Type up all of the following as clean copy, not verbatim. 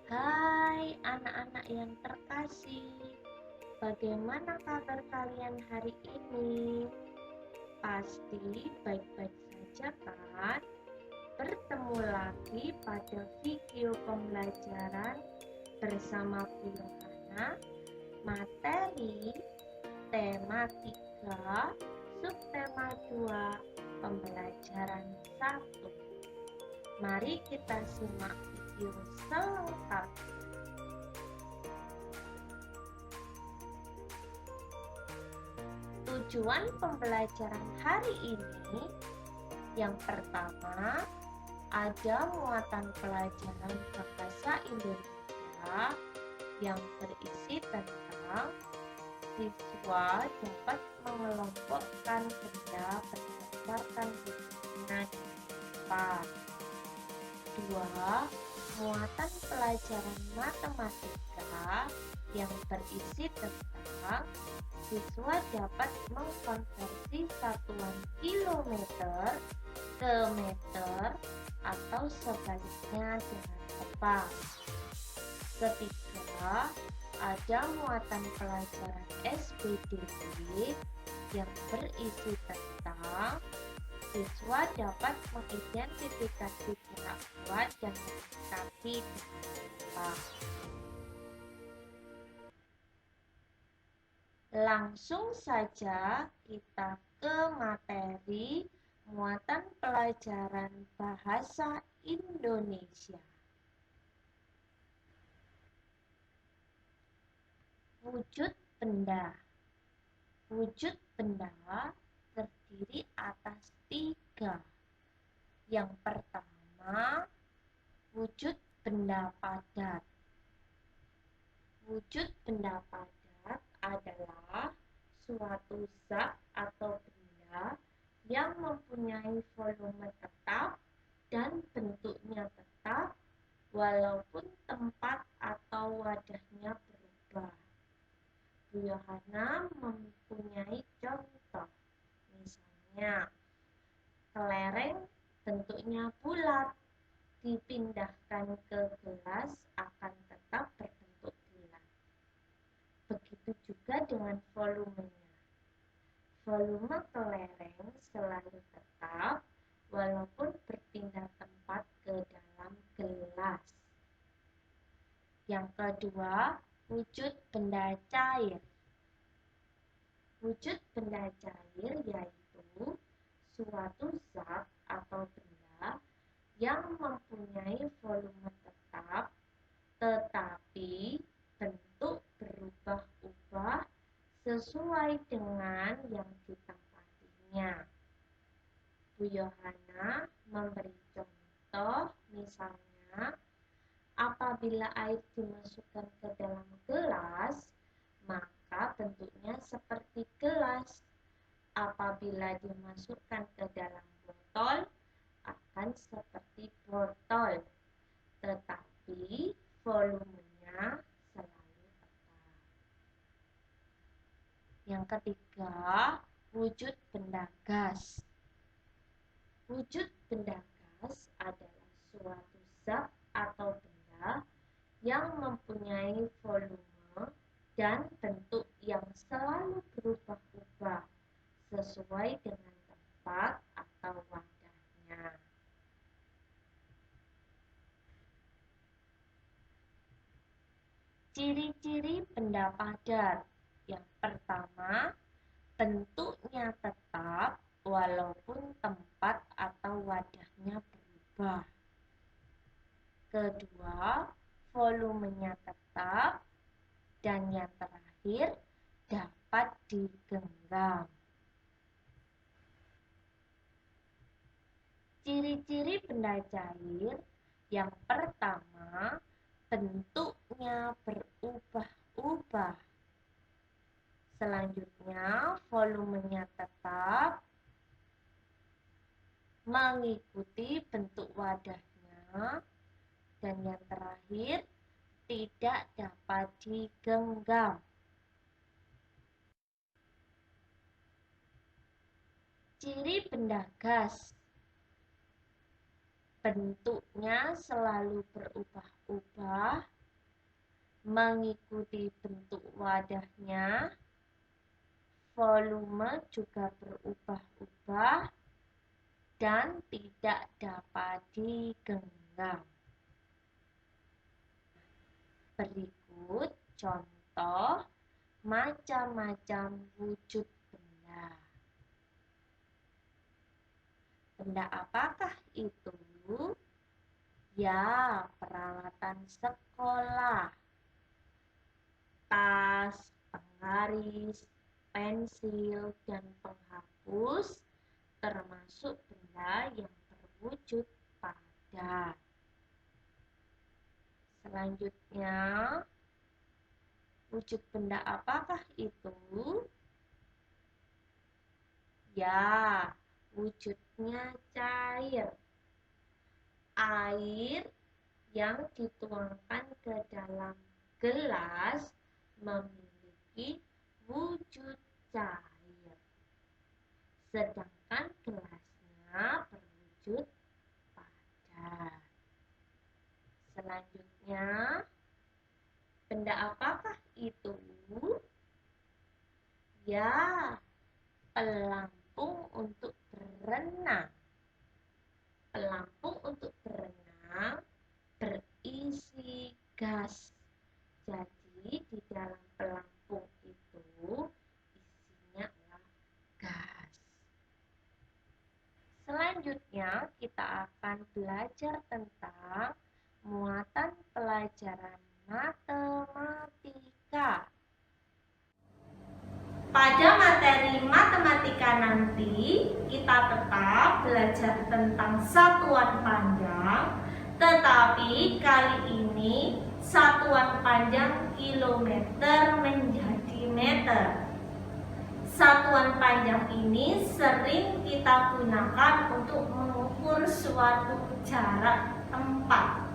Hai anak-anak yang terkasih, bagaimana kabar kalian hari ini? Pasti baik-baik saja kan? Bertemu lagi pada video pembelajaran bersama Bu Yohana, materi tema 3, subtema 2, pembelajaran 1. Mari kita simak video selengkapnya. Tujuan pembelajaran hari ini, yang pertama, ada muatan pelajaran bahasa Indonesia yang berisi tentang siswa dapat mengelompokkan benda berdasarkan bentuknya di depan. 2. Muatan pelajaran matematika yang berisi tentang siswa dapat mengkonversi satuan kilometer ke meter atau sebaliknya dengan tepat. Ketiga, ada muatan pelajaran SPDB yang berisi tentang siswa dapat mengidentifikasi gerak kuat dan melengkapi dengan tepat. Langsung saja kita ke materi muatan pelajaran bahasa Indonesia. Wujud benda. Wujud benda terdiri atas 3. Yang pertama, wujud benda padat. Wujud benda padat adalah suatu zat atau benda yang mempunyai volume tetap dan bentuknya tetap walaupun tempat atau wadahnya berubah. Bu Yohana mempunyai contoh, misalnya kelereng bentuknya bulat, dipindahkan ke gelas akan tetap berbentuk bulat. Begitu juga dengan volumenya. Volume kelereng selalu tetap walaupun berpindah tempat ke dalam gelas. Yang kedua, wujud benda cair. Wujud benda cair yaitu suatu zat atau benda yang mempunyai volume tetap tetapi bentuk berubah-ubah sesuai dengan yang ditempatinya. Bu Yohana memberi contoh, misalnya apabila air dimasukkan ke dalam gelas, maka bentuknya seperti gelas. Apabila dimasukkan ke dalam botol, akan seperti botol. Tetapi volumenya selalu tetap. Yang ketiga, wujud benda gas. Wujud benda gas adalah suatu zat atau benda yang mempunyai volume dan bentuk yang selalu berubah-ubah sesuai dengan tempat atau wadahnya. Ciri-ciri benda padat. Yang pertama, bentuknya tetap walaupun tempat atau wadahnya berubah. Kedua, volumenya tetap. Dan yang terakhir, dapat digenggam. Ciri-ciri benda cair. Yang pertama, bentuknya berubah-ubah. Selanjutnya, volumenya tetap mengikuti bentuk wadahnya. Dan yang terakhir, tidak dapat digenggam. Ciri benda gas. Bentuknya selalu berubah-ubah Mengikuti bentuk wadahnya, volume juga berubah-ubah dan tidak dapat digenggam. Berikut contoh macam-macam wujud benda. Benda apakah itu? Ya, peralatan sekolah. Tas, penggaris, pensil, dan penghapus termasuk benda yang berwujud padat. Selanjutnya, wujud benda apakah itu? Ya, wujudnya cair. Air yang dituangkan ke dalam gelas memiliki wujud cair. Sedangkan gelasnya berwujud padat. Selanjutnya, benda apakah itu? Ya, pelampung untuk berenang. Pelampung untuk berenang berisi gas. Jadi, di dalam pelampung itu isinya adalah gas. Selanjutnya, kita akan belajar tentang muatan pelajaran matematika. Pada materi matematika nanti, kita tetap belajar tentang satuan panjang, tetapi kali ini satuan panjang kilometer menjadi meter. Satuan panjang ini sering kita gunakan untuk mengukur suatu jarak tempat.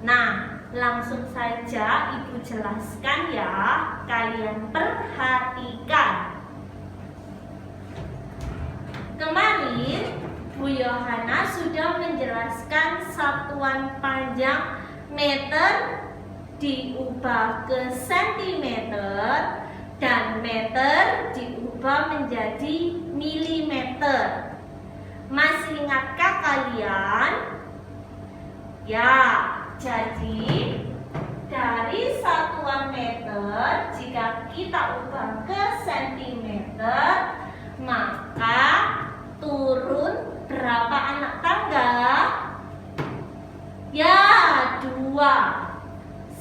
Nah, langsung saja Ibu jelaskan ya, kalian perhatikan. Kemarin Bu Yohana sudah menjelaskan satuan panjang meter diubah ke sentimeter dan meter diubah menjadi milimeter. Masih ingatkah kalian? Ya, jadi dari satuan meter jika kita ubah ke sentimeter, maka turun berapa anak tangga? Ya, 2.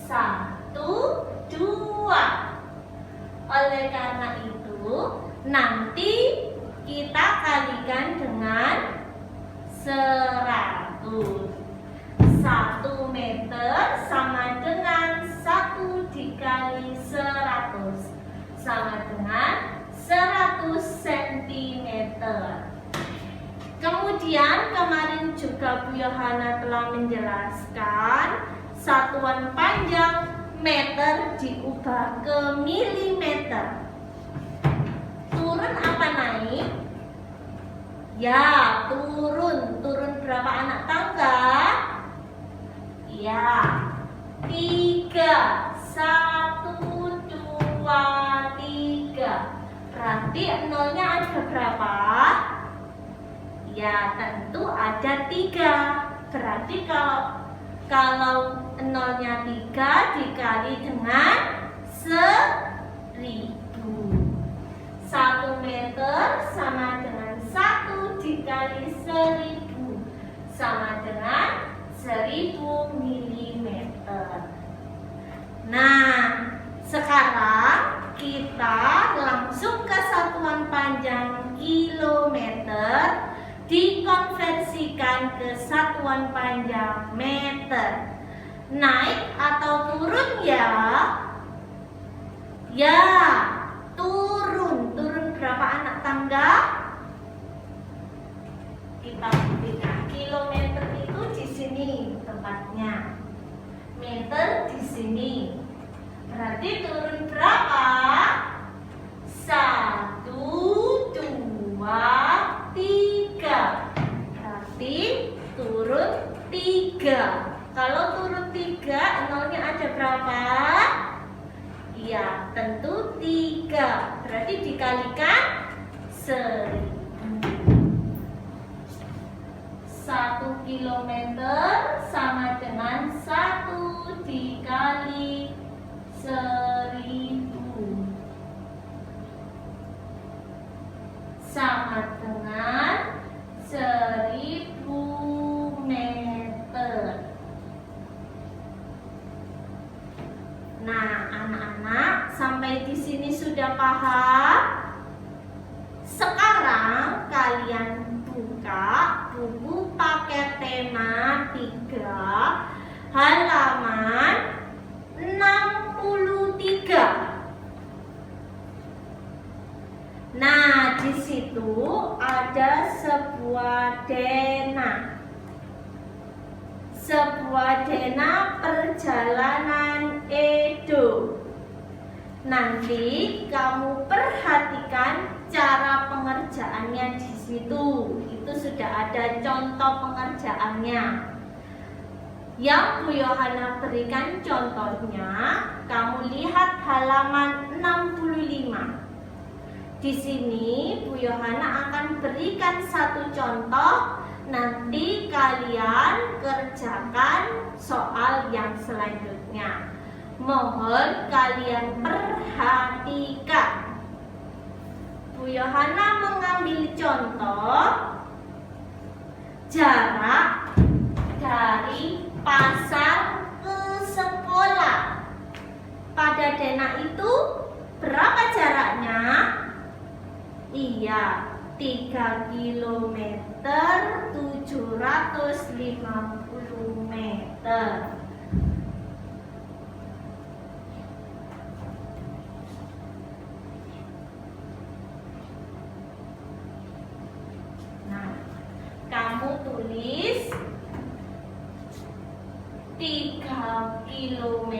1, 2. Oleh karena itu, nanti kita kalikan dengan 100. 1 meter sama dengan 1 dikali 100 sama dengan 100 cm. Kemudian kemarin juga Bu Yohana telah menjelaskan satuan panjang meter diubah ke milimeter. Turun apa naik? Ya, turun. Turun berapa anak tangga? Ya, 3. 1, 2, 3. Berarti nolnya ada berapa? Ya, tentu ada 3. Berarti kalau nolnya 3 dikali dengan 1000. 1 meter sama dengan 1 dikali 1000 sama dengan 1000 mm. Nah, sekarang kita langsung ke satuan panjang kilometer dikonversikan ke satuan panjang meter. Naik atau turun ya? Ya, turun. Turun berapa anak tangga? Kita buktikan. Kilometer itu di sini tempatnya. Meter di sini. Berarti turun berapa? 1, 2, 3. Berarti turun 3. Kalau turun 3, nolnya ada berapa? Iya, tentu 3. Berarti dikalikan 1000. 1 kilometer sama dengan 1 dikali 1000 sama dengan 1000 meter. Nah, anak-anak sampai di sini sudah paham? Sekarang kalian buka buku paket tematika halaman 63. Nah, di situ ada sebuah denah. Sebuah denah perjalanan Edo. Nanti kamu perhatikan cara pengerjaannya di situ. Itu sudah ada contoh pengerjaannya. Yang Bu Yohana berikan contohnya, kamu lihat halaman 65. Di sini Bu Yohana akan berikan satu contoh, nanti kalian kerjakan soal yang selanjutnya. Mohon kalian perhatikan. Bu Yohana mengambil contoh jarak dari pasar ke sekolah. Pada denah itu berapa jaraknya? Iya, 3 km 750 meter. Nah, kamu tulis 3 km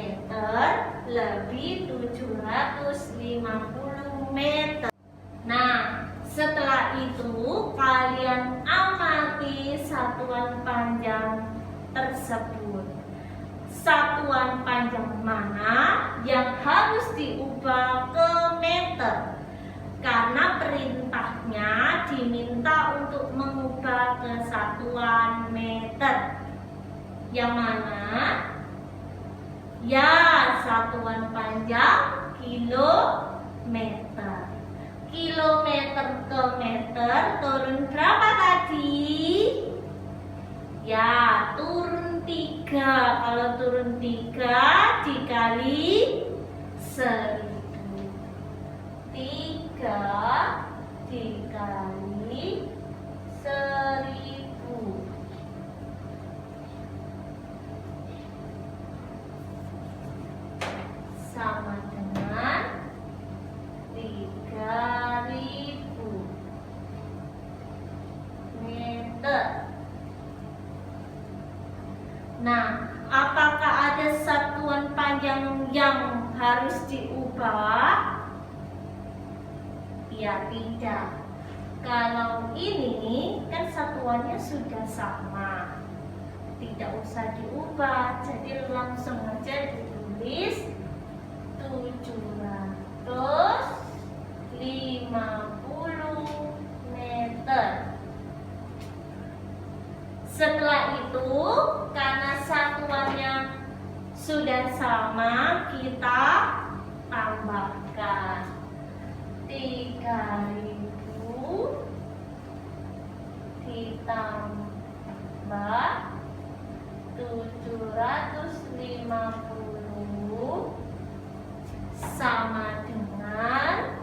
lebih 750 meter. Nah, setelah itu kalian amati satuan panjang tersebut. Satuan panjang mana yang harus diubah ke meter? Karena perintahnya diminta untuk mengubah ke satuan meter. Yang mana? Ya, satuan panjang kilometer. Kilometer ke meter turun berapa tadi? Ya, turun 3. Kalau turun 3 dikali 1000. 3 dikali 1000 sama dengan 3000 meter. Nah, apakah ada satuan panjang yang harus diubah? Ya, tidak. Kalau ini kan satuannya sudah sama, tidak usah diubah, jadi langsung aja ditulis 750 meter. Setelah itu, karena satuannya sudah sama, kita tambahkan 3000 ditambah 750 sama dengan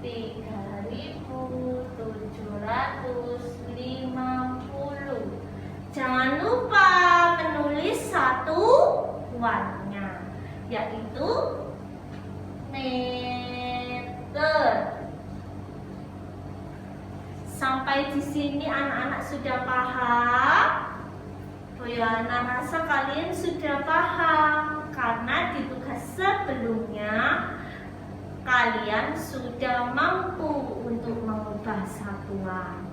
3750. Jangan lupa menulis satuannya, yaitu meter. Sampai di sini anak-anak sudah paham? Bu Yohana rasa kalian sudah paham, karena di tugas sebelumnya kalian sudah mampu untuk mengubah satuan.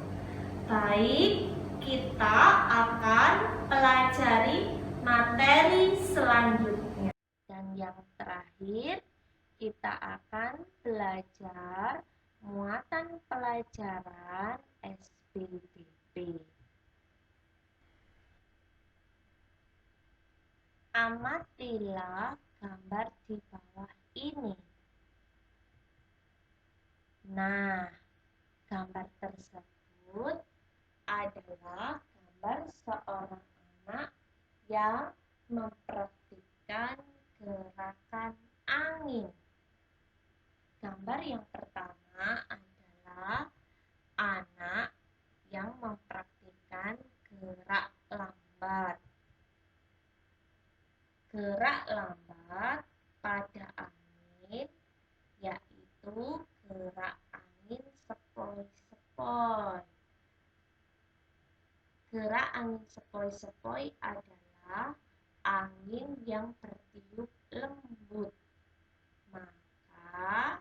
Baik, kita akan pelajari pelajaran SPDP. Amatilah gambar di bawah ini. Nah, gambar tersebut adalah gambar seorang anak yang mempraktikkan gerakan angin. Gambar yang pertama adalah anak yang mempraktikkan gerak lambat. Gerak lambat pada angin yaitu gerak angin sepoi-sepoi. Gerak angin sepoi-sepoi adalah angin yang bertiup lembut. Maka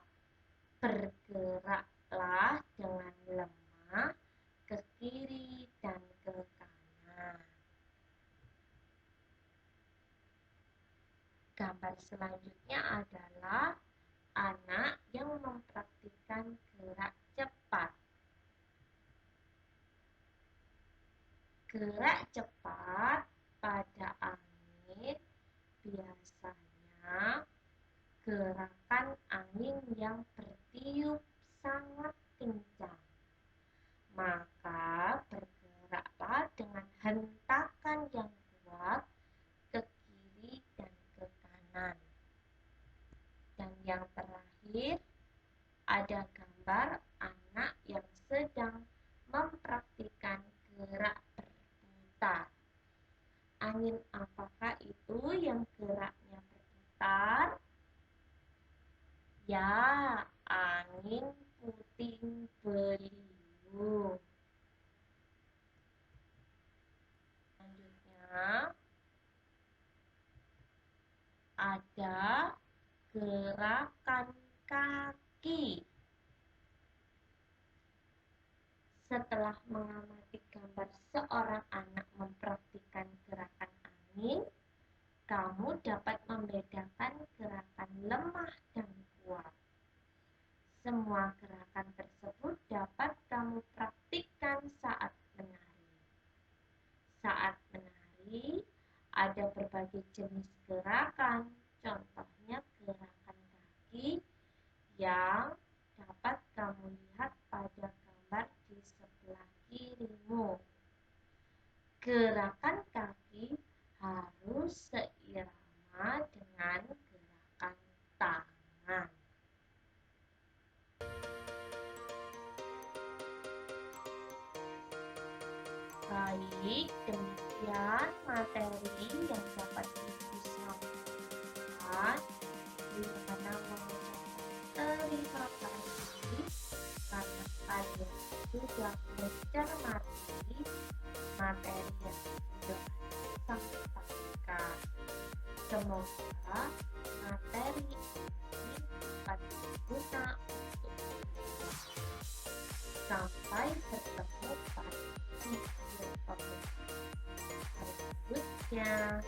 bergeraklah dengan lemah ke kiri dan ke kanan. Gambar selanjutnya adalah anak yang mempraktikkan gerak cepat. Gerak cepat pada angin biasanya gerakan angin yang bertiup sangat kencang. Maka bergeraklah dengan hentakan yang kuat ke kiri dan ke kanan. Dan yang terakhir ada gambar anak yang sedang mempraktikkan gerak berputar. Angin apakah itu yang geraknya berputar? Ya, angin puting beliung. Selanjutnya ada gerakan kaki. Setelah mengamati gambar seorang anak mempraktikkan gerakan angin, kamu dapat membedakan gerakan lemah dan kuat. Semua gerakan tersebut dapat kamu praktikkan saat menari. Saat menari, ada berbagai jenis gerakan, contohnya gerakan kaki yang dapat kamu lihat pada gambar di sebelah kirimu. Gerakan kaki harus seirama dengan gerakan tangan. Baik, demikian materi yang dapat Ibu sampaikan. Bagaimana mengucapkan terima kasih karena kalian sudah mencermati materi yang sudah disampaikan. Semoga materi ini dapat berguna untuk kalian. Sampai bertemu pada video berikutnya.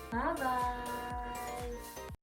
Bye-bye.